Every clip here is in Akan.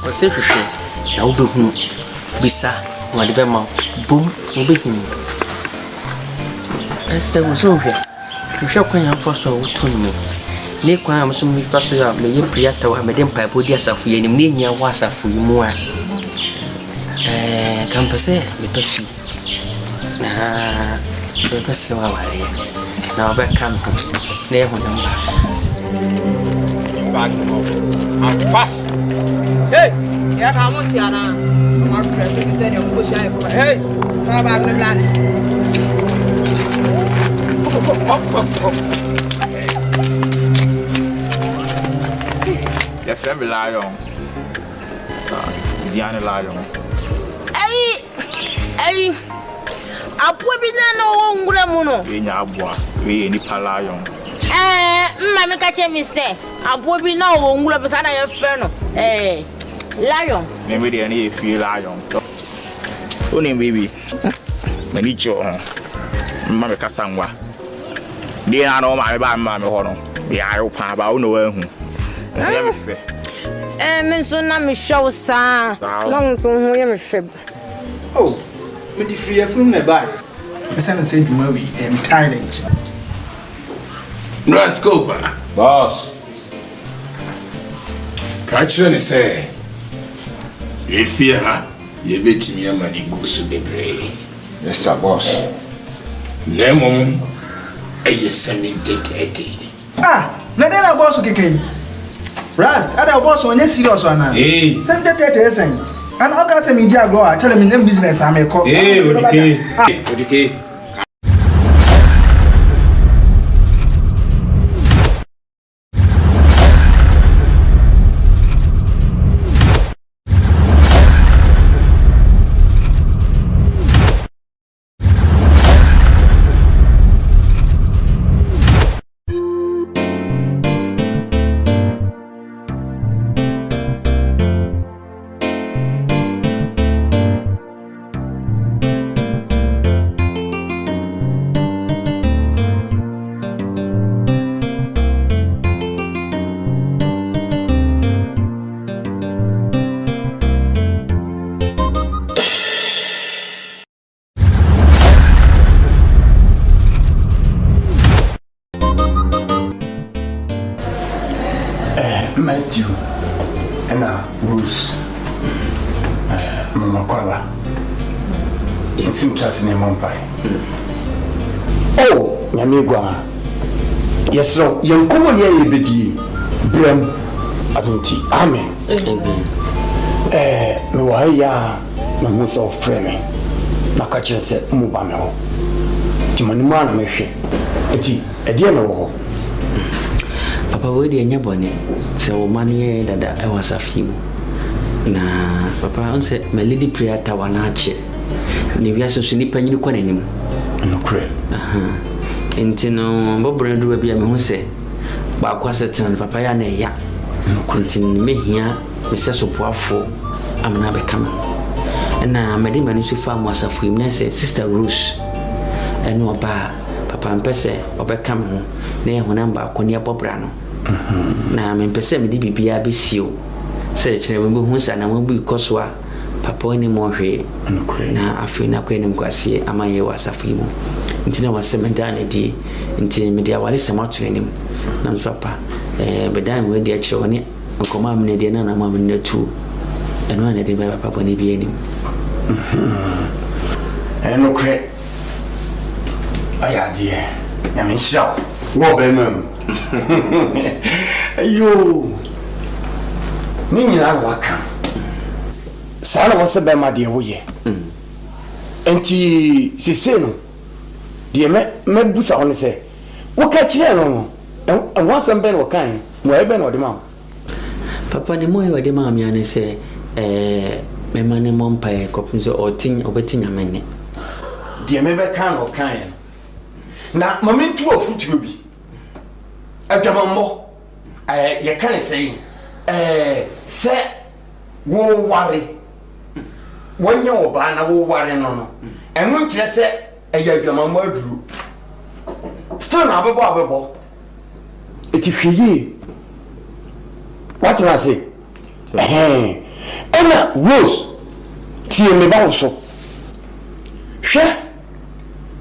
ɔsɛ hwehwɛ na wobɛhunu bisa wɔde bɛma bom wobɛhini ɛsɛ wo so hwehwɛ kwan amfa so a woto no ne kwan am so mfa so a meyɛ priata wa mede mpaebɔ di asafo yɛ nim ne nya wɔ asafo yi mu a kampɛ sɛ mepɛ fi na mepɛ sɛ wawareɛ na wobɛka me ho na ɛho ne mba I'm fast. Hey, yeah, come on, Tiana. I'm not pressing to send you push out for hey, so back the plan. Your friend Lion. Diana Lion. Hey, I put me no one. We nyabwa. We any palayon. Mammy catch me say. I put me no one. Your friend. Lion. Maybe they need a few lion. Only baby. Many joy. Mamma Cassangwa. They are no my bad mammy honor. The eye open about nowhere. Miss Sonami show, sir. Long from him, fib. Oh, but if you are from the bar, the son said, Murray, I'm tired. No scoper. Boss. Catch you say. If you have, you bet me a money goes to the gray. Yes, sir, boss. Lemon, a semi take Ah, let that boss kicking. Rust, other boss on your serious one. Hey, send the 30 and I'll cast a media grower, tell me them business I may call. hey, okay. Matthew and Bruce, Mama Quava. It seems just in a mumpai. Oh, Yamigua. Yes, so young Kuya Bidi, Bram Adunti, Amen. No, I no most of framing. Nakacha said, Mubano. Timanuman, Meshe. A dear no. Papa we dey nya bone se wo mane dada e wasafim na papa on se melody prayer tower na ache ne wiase so ni panyini kwa nanim no kre entino bobore do bia me hu se ba kwa setan papa ya na ya kontin mehia me se so poafo amna be kama na mede mani so fa mo asafim na se sister Rose eno oba papa mpese obeka me ho na ye honam ba akoni abobra no na me mpese me di bibia be sio se kire we hu sa na mo bu ikosoa papa ni mo hwe na afi na kwa ni mkwase amaye wasafi mu ntina wase meda na di ntina media wale samato anim na papa bedan we di akire woni nkoma amne di na na ma amne tu eno na de ba papa ni bi anim eno kre aya die na me shao wo be mem ayo ni nyina waka sala wose be ma de woye enti sese no de me busa woni se wo ka kire no no won be no kan mo e be no de ma papa ni mo e de ma mi ane se me mane mo mpa kopun so obetinya mene de me be kan o kan na momentu ofutuo bi adwamammo ye kan sei se wo ware wonya oba na wo ware no enu kire se eya adwamammo aduru still na abebo eti hweye what was it Ena Rose tie me ba wo so hwe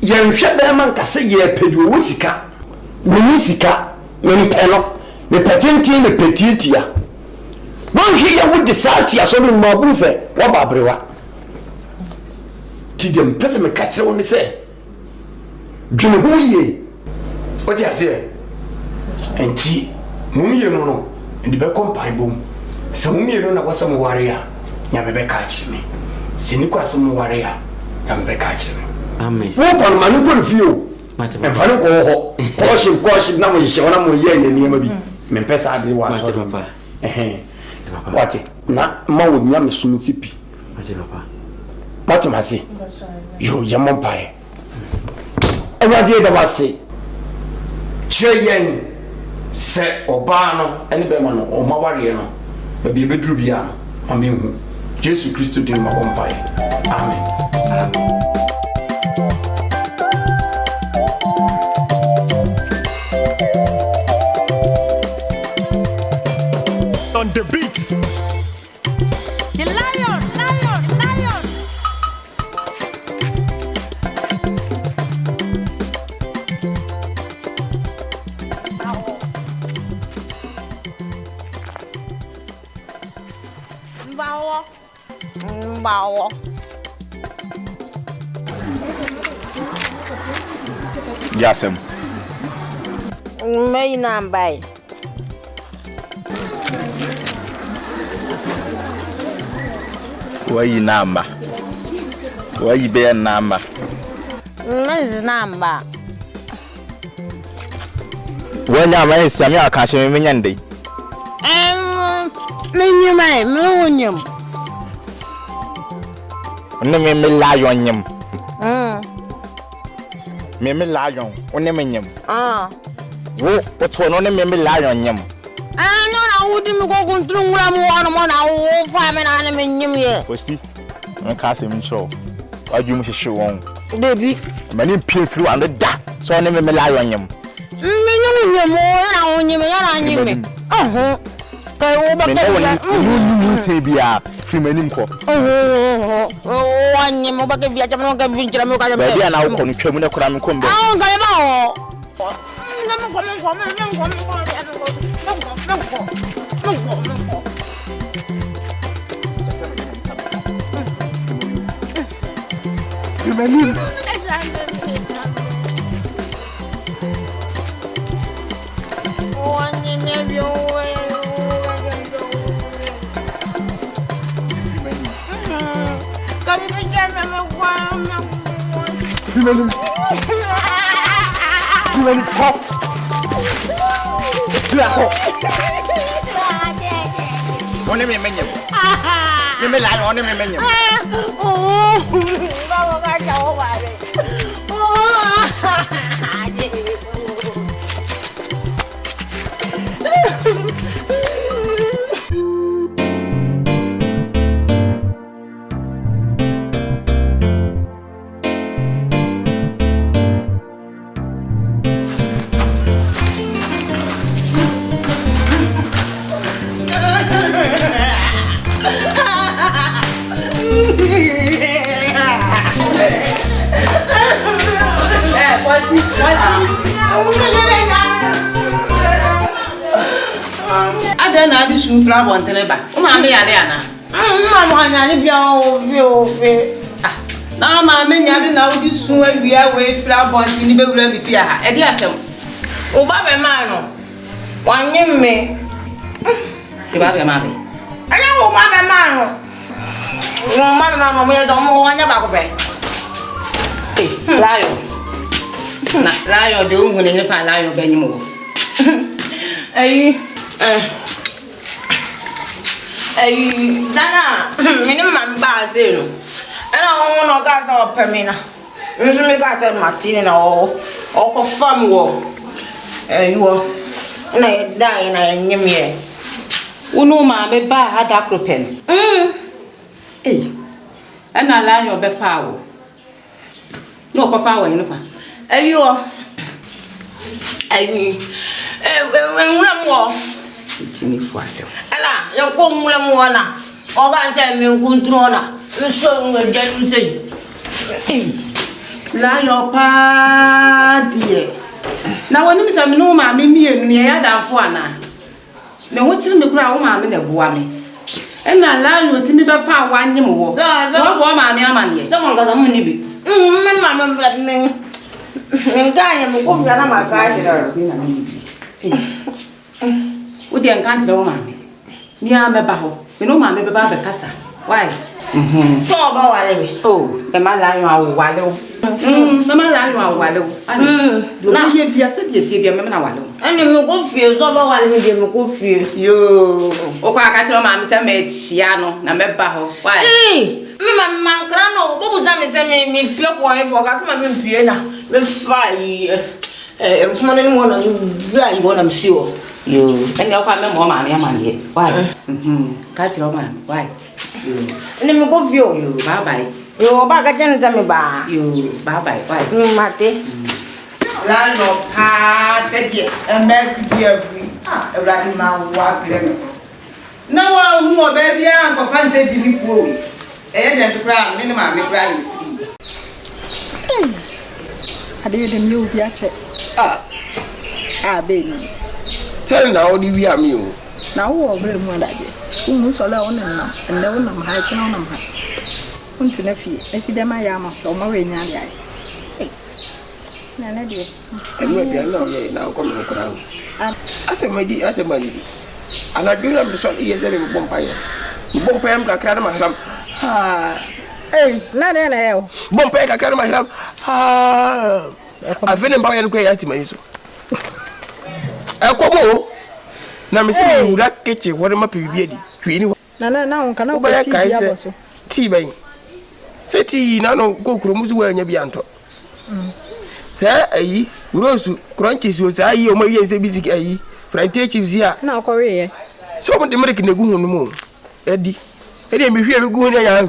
yan hwe be man kase ye pedu wo sika wo ni sika me pelo me patenti me petitia bon hwe ye wo desati aso do ma bu se wo ba brewa ti dem pese me ka kire wo ni se dwene ho ye o ti ase enti mum ye no ndi be kompai bom se mum ye no na kwasa mo ware a nya me be ka kire me se ni kwasa mo ware a nya me be ka kire me amen wo pa no manu ko fio e fa no ko ho caution na mo yihye wona mo ye ye ni ma bi me pesa ade wa so papa papa wati na ma wo nya me sunu tipi papa wati ma se yo ya mo pae awadi da wase cheyen se oba no ene be ma no o ma ware no ba bi beduru bia no amen Jesus Christ din ma bon pae amen on the beat. The lion. Mbawo. Yasem. May nambai. Wayi namba. Wayi be namba. Mezi namba. Wanya mai sami aka she me nyande. Menyumai, menyum. Onne me lion nyam. Me lion, onne me nyam. Wo to no ne me lion nyam. No na wudi mi go kuntru ngura mu wono mo na wo fa me na ne menyum ye. Osti. On ka se mi show. Waju mu hihye won. Baby. Mani pie fru and da. So ne me lion nyam. Menyum nyam na wo nyim ya na nyim. Kai wo ba ka you say bia frimanim ko. Wanye mo ba ka bia chama no ka binchira mo ka ba bia na wo ko no twam ne kora me ko mbe. Ga ba ho. Frimanim. Wanye me bio. Frimanim pop. Onne me menyem. Me la onne me menyem. Vamos ga jawo bare. Adana di sun fla bon teneba. O ma me yale ana. Ma nyale bia o fe. Na ma me nyale na o di sun awia we fla bon tini be wura mi fia ha. E di asem. O ba be ma no. Wanyem me. E ba be ma be. Anya o ma be ma no. O ma be ma no me do mo wanya ba ko be. Lion. Na lion de o ngune ne pa lion be nyimo. Dana, minimum bazino. And I won't got our permina. Usually got a Martin or farm war. You are, and I die in a new year. Uno ma be ba had a cropen. And I lie your befoul. No, coffee in the fan. You are. When we are more. Jimmy Fossel. Ella, you're going to Mwana. Oga say me kuntrona. So we dem say. La yo pa die. Na woni mi say me no ma me mienu ya danfo ana. Me wo kire me kura wo ma me na boa me. Na la yo ti mi be fa wanye mo wo. Wo bo ma me amane. So mo ga mo ni bi. Me ma me blood me. Me ga ya mo ko fi ana ma ga jira. Wo de nkan jira wo ma me. Mi a me ba ho. Me no ma me be ba be kasa. Why? So ba wale me. Oh, e ma la yo awu wale o. Mama la yo awu wale o. Ani. Do na ye bia se die tie bia me na wale o. Ani me ko fie so ba wale me de me ko fie. Yo, o kwa ka tiro ma me se me chia no na me ba ho. Why? Me ma kra no bo bu za me se me pie ko e fo ka to ma me pie na. Me fa yi kuma na ni mo na vla yi bona msi o. Yo, eni o kwa me mo ma me amane. Why? Ka tiro ma. Why? Ni me ko fie o. Yo, bye bye. Yo ba ka jani ta me ba. Yo, bye bye. Why? Mate. La no pa se die ms bia gui. Ah, Ebrahim ma wa ple. Na wa hu mo ba bia ko fan se jimi fu wi. E de to kra me ma me kra yi. Ade dem yo bi ache. Be ni. Tell na odi wi ami o. Na wo obre mu adaje. Umu so la wona na. Ende wona ma ha china wona ma. Unti na fie. Esi dem aya ma. O ma we nya ya. Na na de. Enu bia na ye na ko me kura. Asemadi. Ana dula mi so ye ze me bompa ye. Bompa am ka kra na ma haram. Na de na yo. Bompa ka kra na ma haram. Avene mba ye no kwa yati mani so. Ekomo. Na me se mi wura keche wore ma pebia di. Hwi ni. Na on kana ko ti bia boso. Ti ben. Se ti na no ko kuro musu wa nya bia nto. Sa ayi rosu crunches wo sa ayi o ma wie se bisik ayi fried chips ya na ko we so mo de merek na gu hu no mo edi me hwie gu hu ya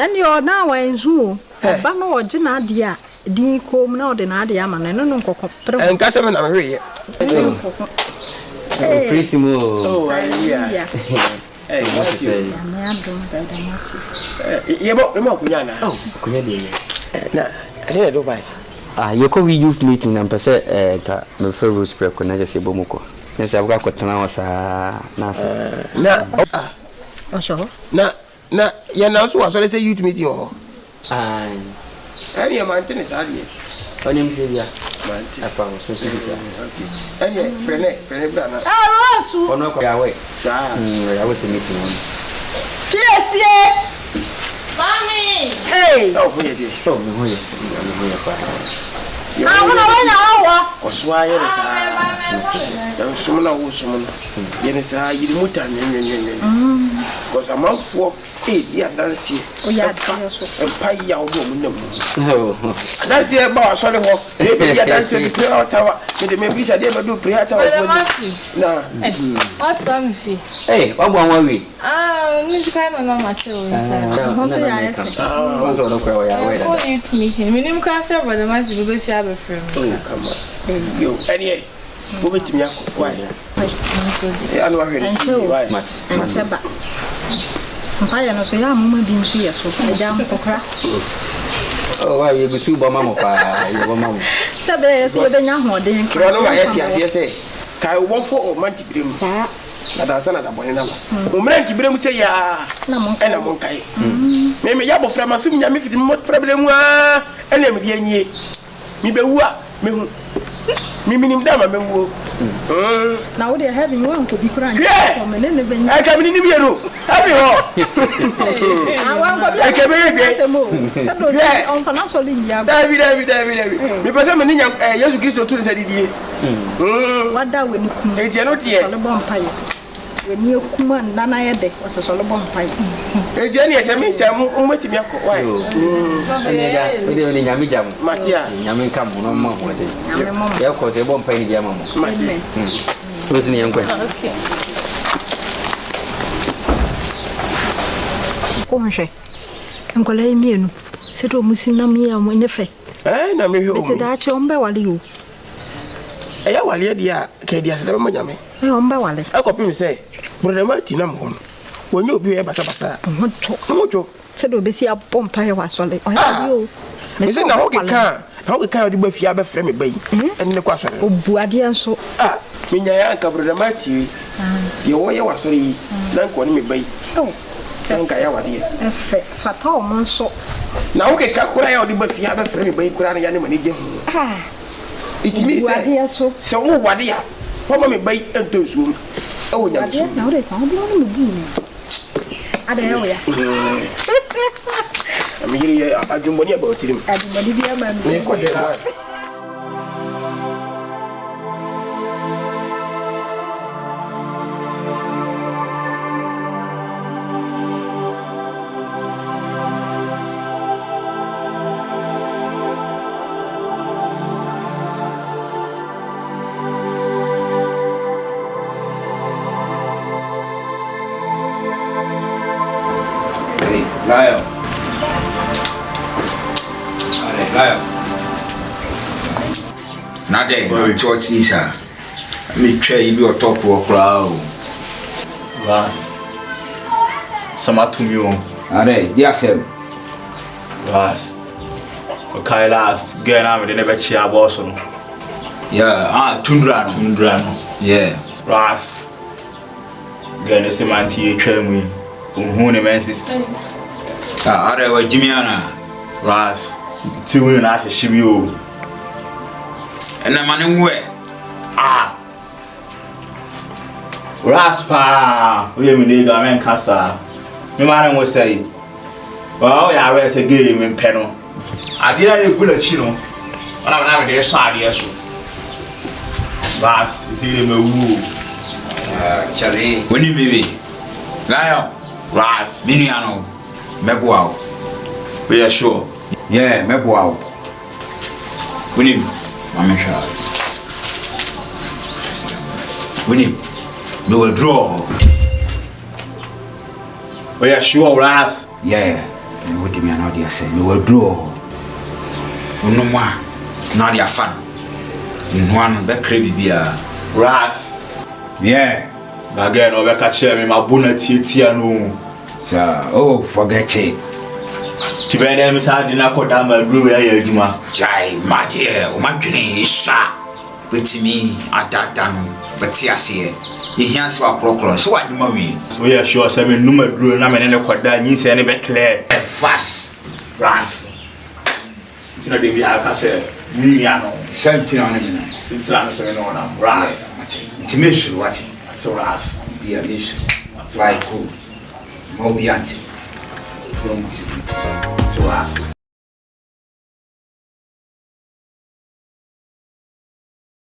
ani o na wa nzu ba no o gina ade a din ko mu na o de na ade ama na no nkokọ en ka se me na me hwie Prissimo. Oh yeah. Hey, what you say? Me adom da mati Ye mo kunya na Oh, kunya de. Na ade do bai. Yoko we youth meeting na mpese ka me favorite spray ko na jese bomuko. Na se abuka kwetana wasa na se. Na osho. Na ya na so waso say youth meeting ho. Ai. Ani ya mantene sa die. Oni msevia. Manti. Apa so tibisa. Ani frene bra na. Rosu. Ono ko yawe. Sa. Yawe se meeting on. Piesie. Mami. Hey. Oh, hoye die. Oh, me hoye pa. Wona we na hawa. Oswa ye sa. Dan sumuna wo sumuna. Ye ne sa yiri muta ne. Because amanfo dia dance. O ya so. Empa ya wo mo nam. Dance e ba so le ho. Dia dance e prayer tower. Me bisa dia do prayer tower. Na. What's wrong with you? Hey, what one we? Musical no matter inside. Also ya. Also no kwa yawe da. Oh, youth meeting. Me nim kan say brother ma be be fi abefrem. Oh, come on. Yo, any wo betimi akọ why? Anu wa hwere. Why? Mat. Seba. Mpaya no so ya mama bi nsu ye so. Eja mkokra. Oh, why you be su ba mama pa, you ba mama. Sebe ye so be nya hoden Kro no ma yeti ase se. Kai wo fo o man tibirem. Sa. Na da sana da bone na ma. O mran tibirem se ya. Na mon Ena mon kai. Me ya bo fra ma sum nya me fiti mo problem a. Ena me de anyie. Mi be wu a me hu. Mi minim da ma me wu. Na wo de have you want to be crying. So me ne be nya. I ka mi ni bi no. Abi ho. Awan ko bi. I ka be be. Sa do on financial ya. David. Me pese me ni nya Yesu Kristo tu se didie. Wada we ni kum. E je no tie. So le bon pai. We ni kuma nana ye de o so le bon pai. E je ni ese mi se mu matimi akọ why? Ode ni nyame jam. Matia. Nyame kam no ma ho de. Nyame mo. Ya ko se bom pa ni bia mamo. Matia. Rosi ni yankwa. Okay. Ko hwe. Enkola mienu. Se do musina mi ya mo nefe. Na me hwe o. Se da che ombe wale yo. Ya wale dia ke dia se da mo nyame. Ombe wale. Akopim se. Brother Martin am ho. When you be a basa. Mojo. Said obesi a bompa wa sole. Oh, is it now? How we can't be fiabe frame bay and the question. Oh, Buadian so. Minya cover the matty. Your way was sorry, Nanko me bay. Oh, thank I our dear. Fatal monso. Now we can't cry out the fiabe frame bay, crying animal. Ah, it means so what dear. What me bay and to zoom. Oh, now they can't blow me. Adeoya. I'm here at your money about him. At Bolivia, man. Lion. Nade, what is her? Me try you top or crowd. Sama to me on. Nade, yes, sir. Last. Okay, last. Get out, they never cheer boss. Yeah, Tundra. Yeah. Ras. Get the cement here, train me. Who the men's Are we Jimiana? Ras. 2 and a half shibio. And the man where? Raspa, we need a man cassa. No man will say, well, I read a game in Peno. I didn't good at Chino. But I'm having their side, yes. Ras, you see them a woo. Charlie, when you baby. Lion, Ras, Miniano, Mebuao. We are sure. Yeah, Mebuao. Winnie, Mamma Shah. Winnie, we will draw. We are sure, Ras. Yeah, and what do you mean? Not say we will draw. No more, not your fun. In one back crazy beer. Ras. Yeah. Again, over catch me, my bonnet, no. Oh, forget it. To be there, Miss Adina cut down my brew. Jai, my dear, my goodness, is sharp. With me at that time, but see, I see it. You hear so proclaim, so what you movie? We are sure 7 number drew, and I'm in a quad that needs any bit clear. Fast, Ras. It's not the I said, Miano, 17 on a minute. It's answering on Ras. It's a mission, watching. So, Ras, be a mission. Like, Mobiant. so Ras.